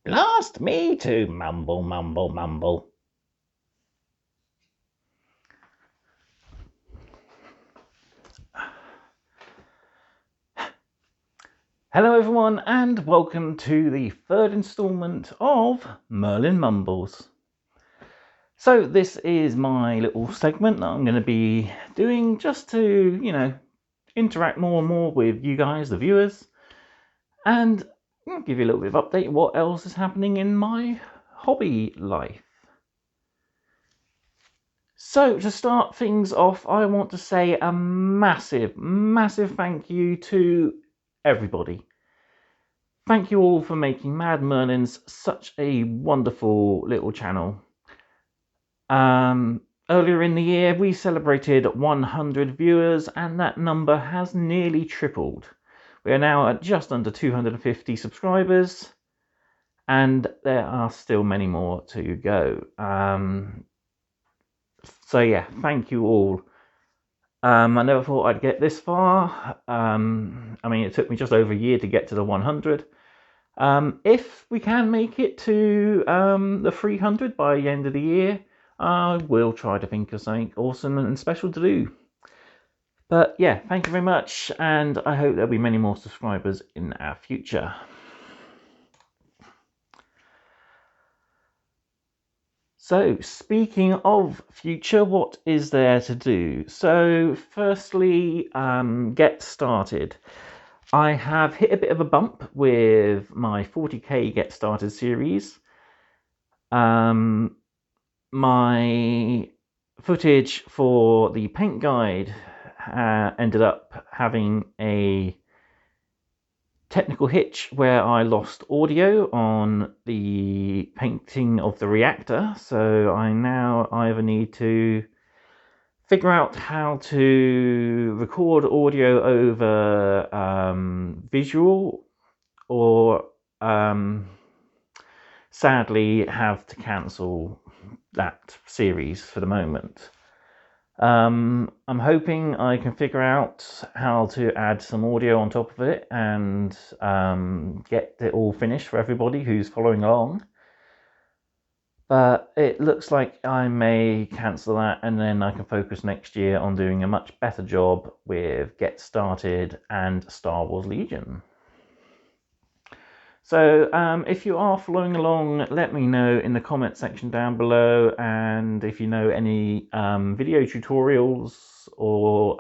Blast me to mumble, mumble, mumble. Hello everyone and welcome to the third instalment of Merlin Mumbles. So this is my little segment that I'm going to be doing just to, interact more and more with you guys, the viewers, and I'll give you a little bit of update what else is happening in my hobby life. So to start things off, I want to say a massive thank you to everybody. Thank you all for making Mad Merlins such a wonderful little channel. Earlier in the year, we celebrated 100 viewers, and that number has nearly tripled. We are now at just under 250 subscribers, and there are still many more to go. So yeah, thank you all. I never thought I'd get this far. I mean, it took me just over a year to get to the 100. If we can make it to the 300 by the end of the year, I will try to think of something awesome and special to do. But yeah, thank you very much, and I hope there'll be many more subscribers in our future. So, speaking of future, what is there to do? So, firstly, get started. I have hit a bit of a bump with my 40k Get Started series. My footage for the paint guide ended up having a technical hitch where I lost audio on the painting of the reactor, so I now either need to figure out how to record audio over visual, or sadly have to cancel that series for the moment. I'm hoping I can figure out how to add some audio on top of it and get it all finished for everybody who's following along. But it looks like I may cancel that, and then I can focus next year on doing a much better job with Get Started and Star Wars Legion. So if you are following along, let me know in the comment section down below, and if you know any video tutorials or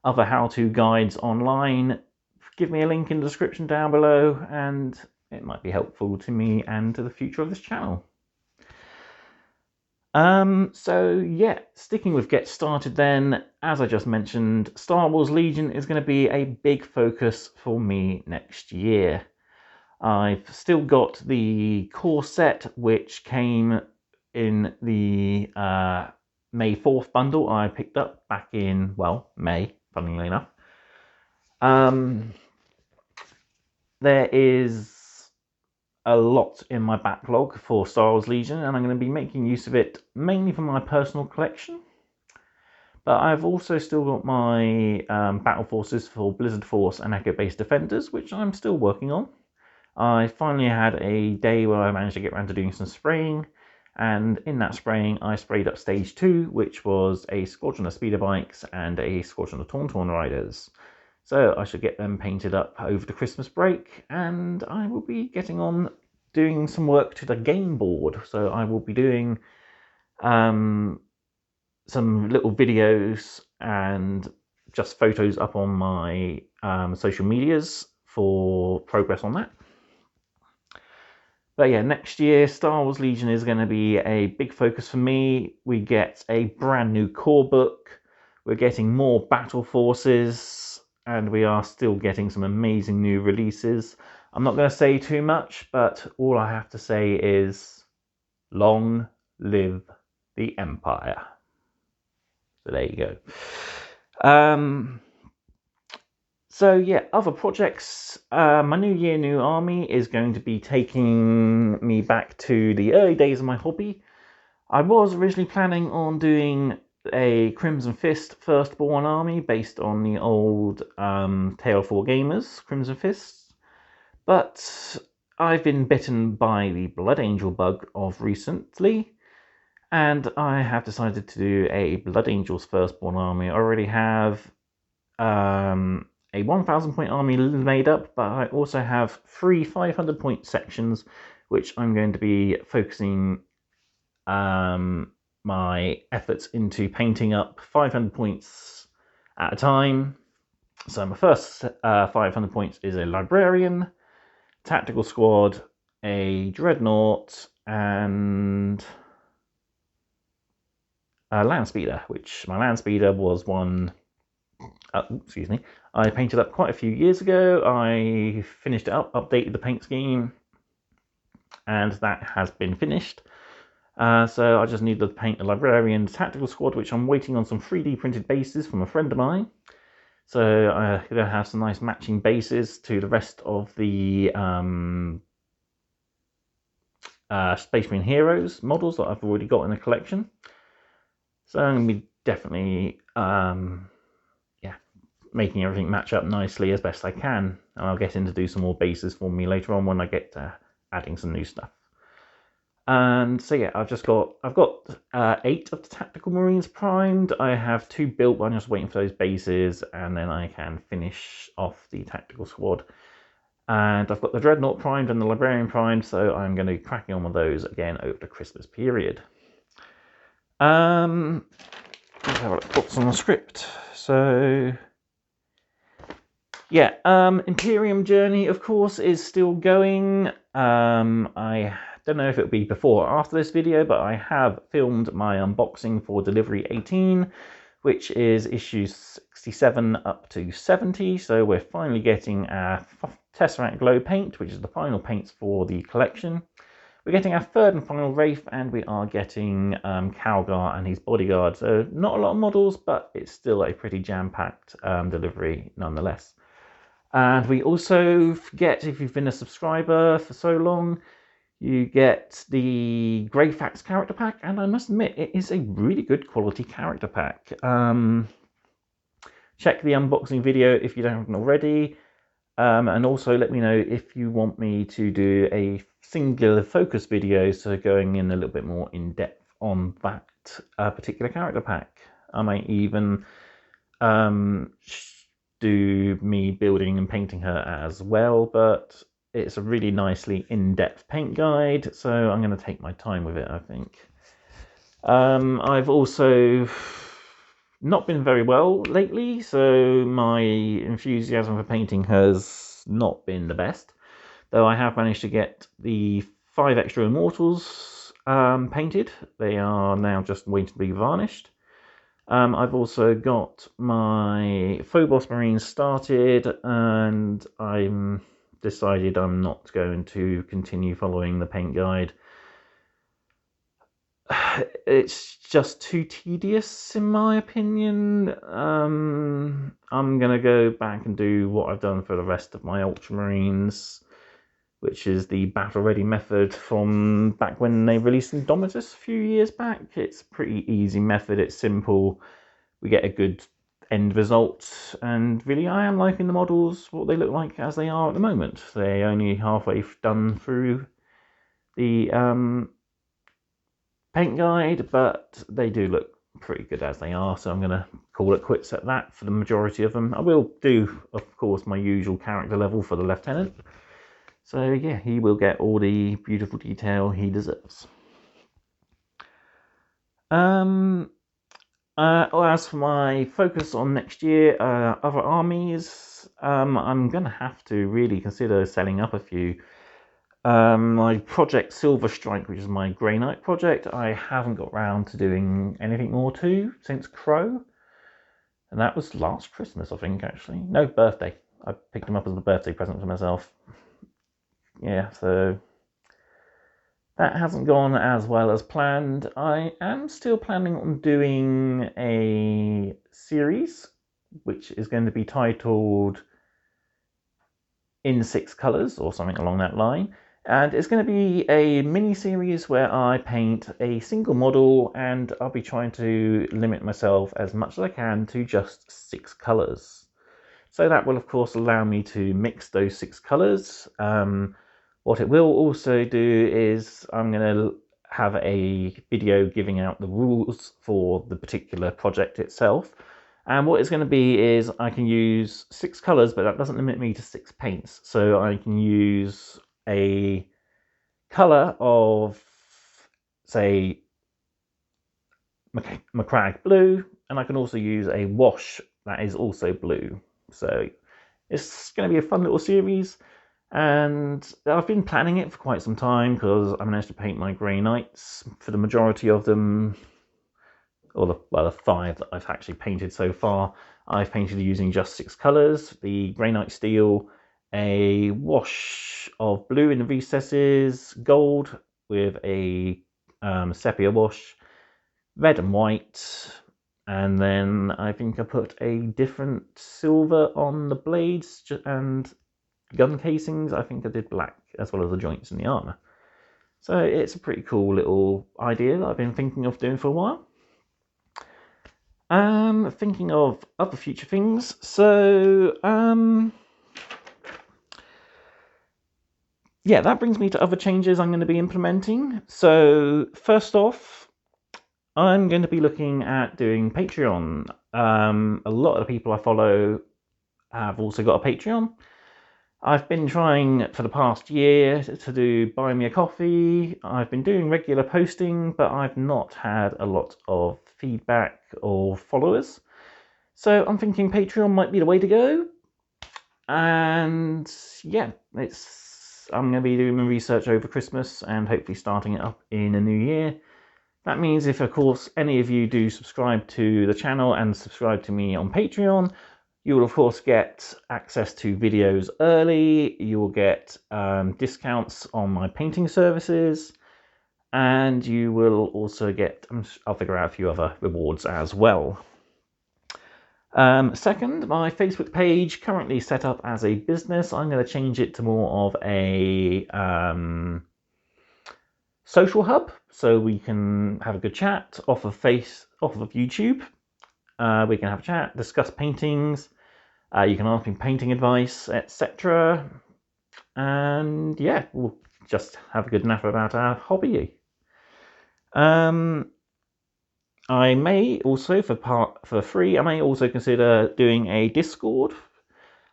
other how-to guides online, give me a link in the description down below, and it might be helpful to me and to the future of this channel. So yeah, sticking with Get Started then, as I just mentioned, Star Wars Legion is going to be a big focus for me next year. I've still got the core set, which came in the May 4th bundle I picked up back in, well, May, funnily enough. There is a lot in my backlog for Star Wars Legion, and I'm going to be making use of it mainly for my personal collection. But I've also still got my battle forces for Blizzard Force and Echo Base Defenders, which I'm still working on. I finally had a day where I managed to get around to doing some spraying, and in that spraying I sprayed up stage 2, which was a squadron of speeder bikes and a squadron of Tauntaun riders. So I should get them painted up over the Christmas break, and I will be getting on doing some work to the game board. So I will be doing some little videos and just photos up on my social medias for progress on that. But yeah, next year, Star Wars Legion is going to be a big focus for me. We get a brand new core book, we're getting more battle forces, and we are still getting some amazing new releases. I'm not going to say too much, but all I have to say is, long live the Empire. So there you go. So yeah, other projects. My New Year, New Army is going to be taking me back to the early days of my hobby. I was originally planning on doing a Crimson Fist Firstborn army based on the old Tale 4 Gamers Crimson Fists, but I've been bitten by the Blood Angel bug of recently, and I have decided to do a Blood Angels Firstborn army. I already have a 1,000 point army made up, but I also have 3 500 point sections, which I'm going to be focusing my efforts into painting up 500 points at a time. So my first 500 points is a Librarian, Tactical Squad, a Dreadnought, and a Landspeeder, which my Landspeeder was one, excuse me, I painted up quite a few years ago. I finished it up, updated the paint scheme, and that has been finished. So I just need to paint a Librarian Tactical Squad, which I'm waiting on some 3D printed bases from a friend of mine. So I'm going to have some nice matching bases to the rest of the Space Marine Heroes models that I've already got in the collection. So I'm going to be definitely making everything match up nicely as best I can. And I'll get in to do some more bases for me later on when I get to adding some new stuff. And so yeah, I've got 8 of the Tactical Marines primed. I have 2 built, but I'm just waiting for those bases, and then I can finish off the Tactical Squad. And I've got the Dreadnought primed and the Librarian primed, so I'm going to be cracking on with those again over the Christmas period. Let's have a look what's on the script. So yeah, Imperium Journey, of course, is still going. I don't know if it'll be before or after this video, but I have filmed my unboxing for Delivery 18, which is issues 67 up to 70. So we're finally getting our Tesseract Glow paint, which is the final paints for the collection. We're getting our third and final Wraith, and we are getting Calgar and his bodyguard. So not a lot of models, but it's still a pretty jam-packed delivery nonetheless. And we also get, if you've been a subscriber for so long, you get the Greyfax character pack, and I must admit, it is a really good quality character pack. Check the unboxing video if you haven't already, and also let me know if you want me to do a singular focus video, so going in a little bit more in depth on that particular character pack. I might even do me building and painting her as well, but it's a really nicely in-depth paint guide, so I'm going to take my time with it, I think. I've also not been very well lately, so my enthusiasm for painting has not been the best, though I have managed to get the 5 extra Immortals painted. They are now just waiting to be varnished. I've also got my Phobos Marines started, and I'm decided I'm not going to continue following the paint guide. It's just too tedious, in my opinion. I'm going to go back and do what I've done for the rest of my Ultramarines, which is the battle ready method from back when they released Indomitus a few years back. It's a pretty easy method, it's simple, we get a good end result, and really I am liking the models, what they look like as they are at the moment. They're only halfway done through the paint guide, but they do look pretty good as they are, so I'm going to call it quits at that for the majority of them. I will do, of course, my usual character level for the Lieutenant. So yeah, he will get all the beautiful detail he deserves. As for my focus on next year, other armies, I'm going to have to really consider selling up a few. My project Silver Strike, which is my Grey Knight project, I haven't got round to doing anything more to since Crow. And that was last Christmas, I think, actually. No, birthday. I picked them up as a birthday present for myself. Yeah, so that hasn't gone as well as planned. I am still planning on doing a series, which is going to be titled In 6 Colours, or something along that line. And it's going to be a mini-series where I paint a single model, and I'll be trying to limit myself as much as I can to just 6 colours. So that will, of course, allow me to mix those 6 colours. What it will also do is I'm going to have a video giving out the rules for the particular project itself. And what it's going to be is I can use 6 colours, but that doesn't limit me to 6 paints. So I can use a colour of, say, Macragge blue, and I can also use a wash that is also blue. So it's going to be a fun little series. And I've been planning it for quite some time because I managed to paint my Grey Knights for the majority of them, or the 5 that I've actually painted so far. I've painted using just 6 colours: the Grey Knight Steel, a wash of blue in the recesses, gold with a sepia wash, red and white, and then I think I put a different silver on the blades and gun casings. I think I did black as well as the joints in the armor. So it's a pretty cool little idea that I've been thinking of doing for a while. Thinking of other future things. So yeah, that brings me to other changes I'm going to be implementing. So first off, I'm going to be looking at doing Patreon. A lot of the people I follow have also got a Patreon. I've been trying for the past year to do Buy Me a Coffee. I've been doing regular posting, but I've not had a lot of feedback or followers. So I'm thinking Patreon might be the way to go. And yeah, I'm going to be doing my research over Christmas and hopefully starting it up in a new year. That means if, of course, any of you do subscribe to the channel and subscribe to me on Patreon, you will, of course, get access to videos early. You will get discounts on my painting services. And you will also get, I'll figure out a few other rewards as well. Second, my Facebook page, currently set up as a business. I'm going to change it to more of a social hub, so we can have a good chat off of YouTube. We can have a chat, discuss paintings. You can ask me painting advice, etc. And yeah, we'll just have a good naff about our hobby. I may also, for free, I may also consider doing a Discord.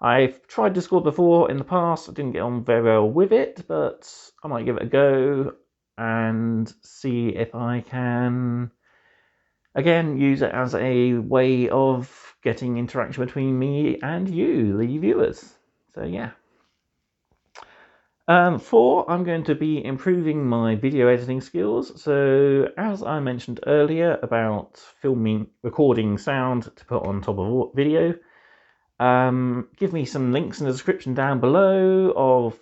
I've tried Discord before in the past. I didn't get on very well with it, but I might give it a go and see if I can, again, use it as a way of getting interaction between me and you, the viewers. So yeah. 4, I'm going to be improving my video editing skills. So as I mentioned earlier about recording sound to put on top of video, give me some links in the description down below of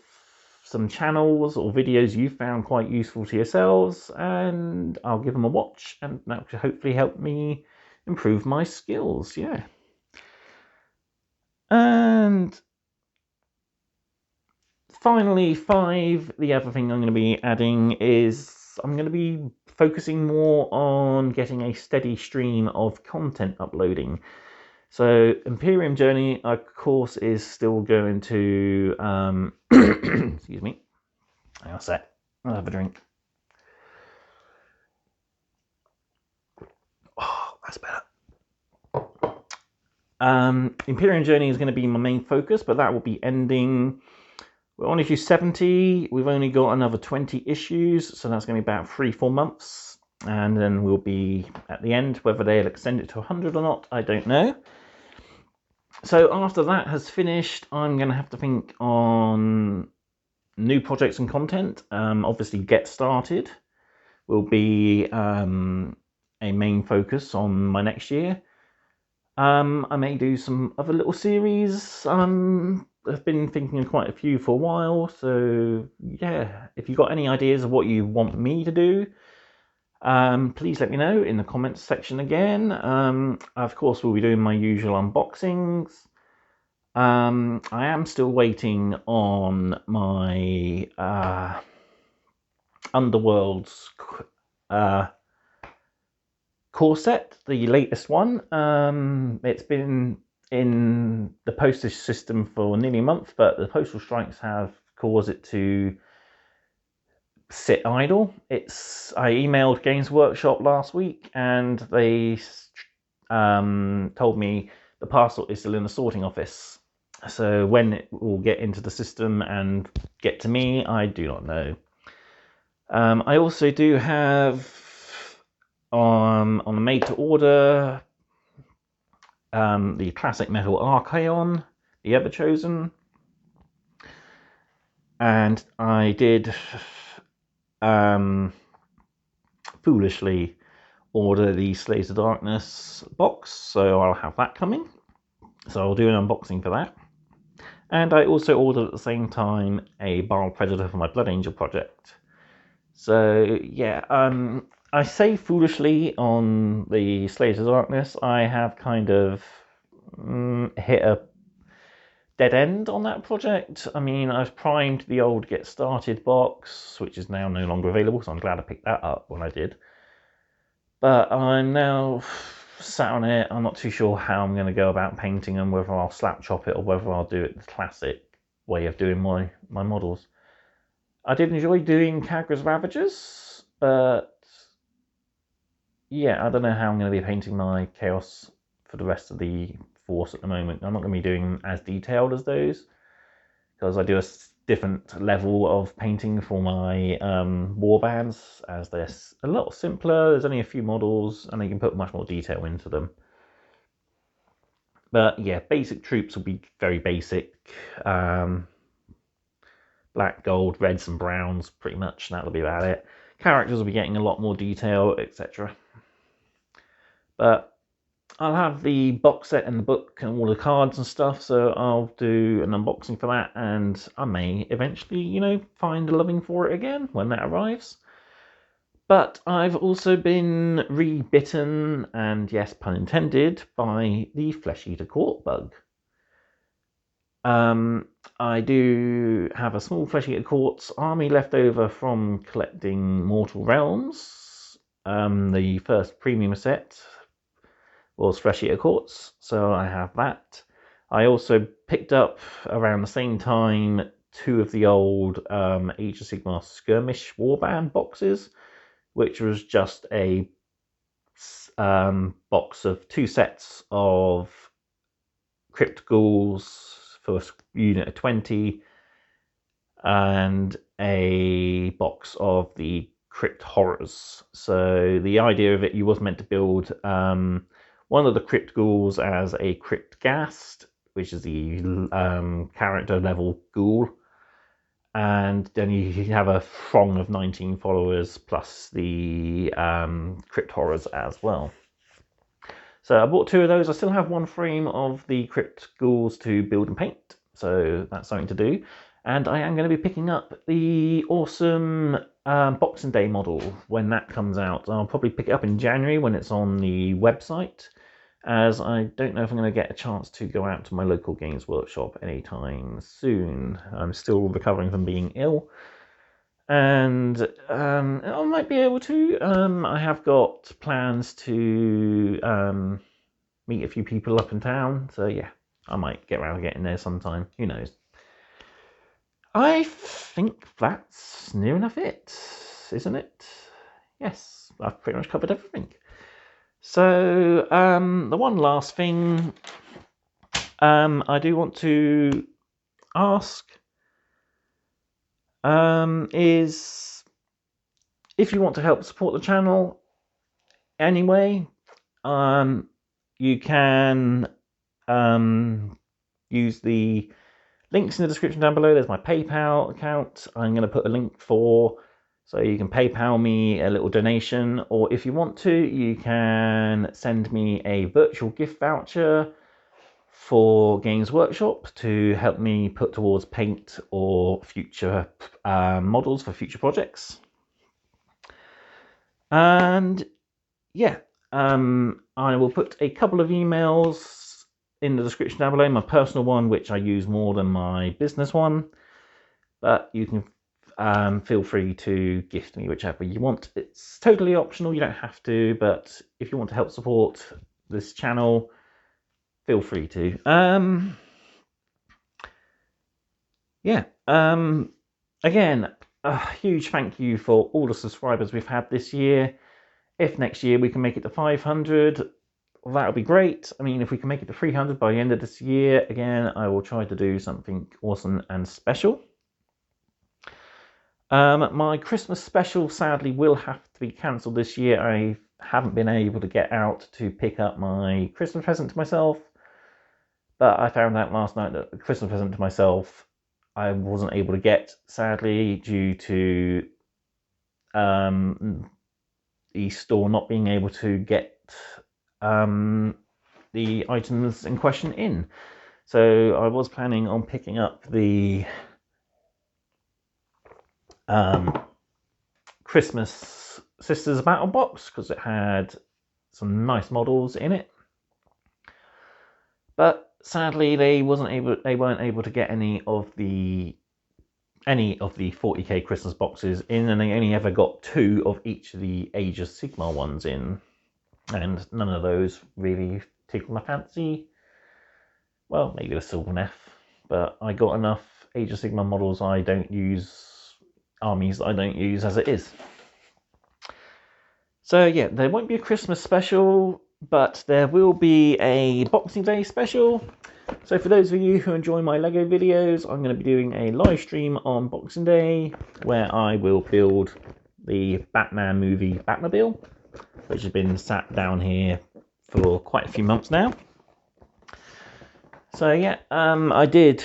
some channels or videos you found quite useful to yourselves, and I'll give them a watch, and that will hopefully help me improve my skills. Yeah. And finally, 5, the other thing I'm going to be adding is I'm going to be focusing more on getting a steady stream of content uploading. So Imperium Journey, of course, is still going to, excuse me, hang on a sec, I'll have a drink. Oh, that's better. Imperium Journey is going to be my main focus, but that will be ending. We're on issue 70. We've only got another 20 issues, so that's going to be about 3-4 months. And then we'll be at the end. Whether they'll extend it to 100 or not, I don't know. So after that has finished, I'm going to have to think on new projects and content. Obviously, Get Started will be a main focus on my next year. I may do some other little series. I've been thinking of quite a few for a while, so yeah, if you've got any ideas of what you want me to do, please let me know in the comments section again. Of course, we'll be doing my usual unboxings. I am still waiting on my Underworld's core set, the latest one. It's been in the postage system for nearly a month, but the postal strikes have caused it to sit idle. I emailed Games Workshop last week, and they told me the parcel is still in the sorting office. So when it will get into the system and get to me, I do not know. I also do have on the made to order the classic metal Archaon, the Ever Chosen, and I did foolishly order the Slaves of Darkness box, so I'll have that coming. So I'll do an unboxing for that. And I also ordered at the same time a Bile Predator for my Blood Angel project. So yeah, I say foolishly on the Slaves of Darkness, I have kind of hit a dead end on that project. I mean, I've primed the old Get Started box, which is now no longer available, so I'm glad I picked that up when I did. But I'm now sat on it. I'm not too sure how I'm going to go about painting them, whether I'll slap chop it or whether I'll do it the classic way of doing my models. I did enjoy doing Kagra's Ravagers, but yeah, I don't know how I'm going to be painting my Chaos for the rest of the Force at the moment. I'm not going to be doing as detailed as those, because I do a different level of painting for my warbands, as they're a lot simpler. There's only a few models, and you can put much more detail into them. But yeah, basic troops will be very basic. Black, gold, reds and browns, pretty much. That'll be about it. Characters will be getting a lot more detail, etc. But I'll have the box set and the book and all the cards and stuff, so I'll do an unboxing for that, and I may eventually, find a loving for it again when that arrives. But I've also been rebitten, and yes, pun intended, by the Flesh Eater Court bug. I do have a small Flesh Eater Courts army left over from collecting Mortal Realms. The first premium set was Flesh Eater Courts, so I have that. I also picked up around the same time 2 of the old Age of Sigmar Skirmish Warband boxes, which was just a box of 2 sets of Crypt Ghouls for a unit of 20, and a box of the Crypt Horrors. So the idea of it, you was meant to build one of the Crypt Ghouls as a Crypt Ghast, which is the character level ghoul, and then you have a throng of 19 followers plus the Crypt Horrors as well. So I bought 2 of those. I still have 1 frame of the Crypt Ghouls to build and paint, so that's something to do. And I am going to be picking up the awesome Boxing Day model when that comes out. I'll probably pick it up in January when it's on the website, as I don't know if I'm going to get a chance to go out to my local Games Workshop anytime soon. I'm still recovering from being ill, and I might be able to. I have got plans to meet a few people up in town, so yeah, I might get around to getting there sometime. Who knows? I think that's near enough it, isn't it? Yes, I've pretty much covered everything. So the one last thing I do want to ask is if you want to help support the channel anyway, you can use the links in the description down below. There's my PayPal account. I'm going to put a link for, so you can PayPal me a little donation, or if you want to, you can send me a virtual gift voucher for Games Workshop to help me put towards paint or future models for future projects. And yeah, I will put a couple of emails in the description down below. My personal one, which I use more than my business one, but you can feel free to gift me whichever you want. It's totally optional, you don't have to, but if you want to help support this channel, feel free to. Yeah. Again, a huge thank you for all the subscribers we've had this year. If next year we can make it to 500, that would be great. I mean, if we can make it to 300 by the end of this year, again, I will try to do something awesome and special. My Christmas special sadly will have to be cancelled this year. I haven't been able to get out to pick up my Christmas present to myself, but I found out last night that the Christmas present to myself I wasn't able to get, sadly, due to the store not being able to get the items in question in. So I was planning on picking up the Christmas Sisters Battle Box because it had some nice models in it. But sadly, they weren't able to get any of the 40k Christmas boxes in, and they only ever got 2 of each of the Age of Sigmar ones in, and none of those really tickled my fancy. Well, maybe the Sylvaneth, but I got enough Age of Sigmar models I don't use, armies that I don't use as it is. So yeah, there won't be a Christmas special, but there will be a Boxing Day special. So for those of you who enjoy my LEGO videos, I'm going to be doing a live stream on Boxing Day where I will build the Batman movie Batmobile, which has been sat down here for quite a few months now. So yeah, I did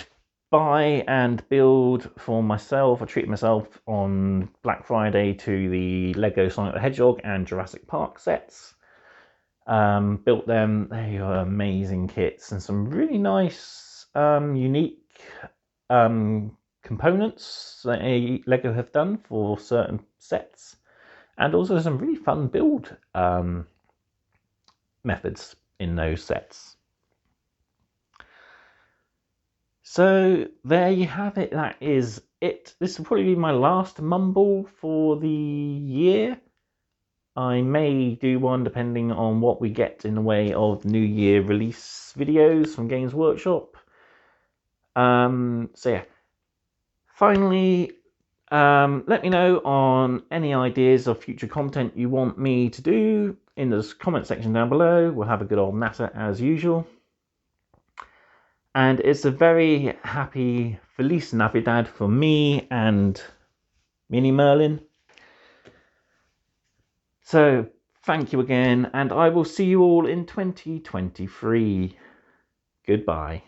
buy and build for myself. I treated myself on Black Friday to the Lego Sonic the Hedgehog and Jurassic Park sets. Built them. They are amazing kits and some really nice, unique components that Lego have done for certain sets, and also some really fun build methods in those sets. So there you have it. That is it. This will probably be my last Mumble for the year. I may do one depending on what we get in the way of New Year release videos from Games Workshop. So yeah. Finally, let me know on any ideas of future content you want me to do in the comment section down below. We'll have a good old natter as usual. And it's a very happy Feliz Navidad for me and Mini Merlin. So thank you again, and I will see you all in 2023. Goodbye.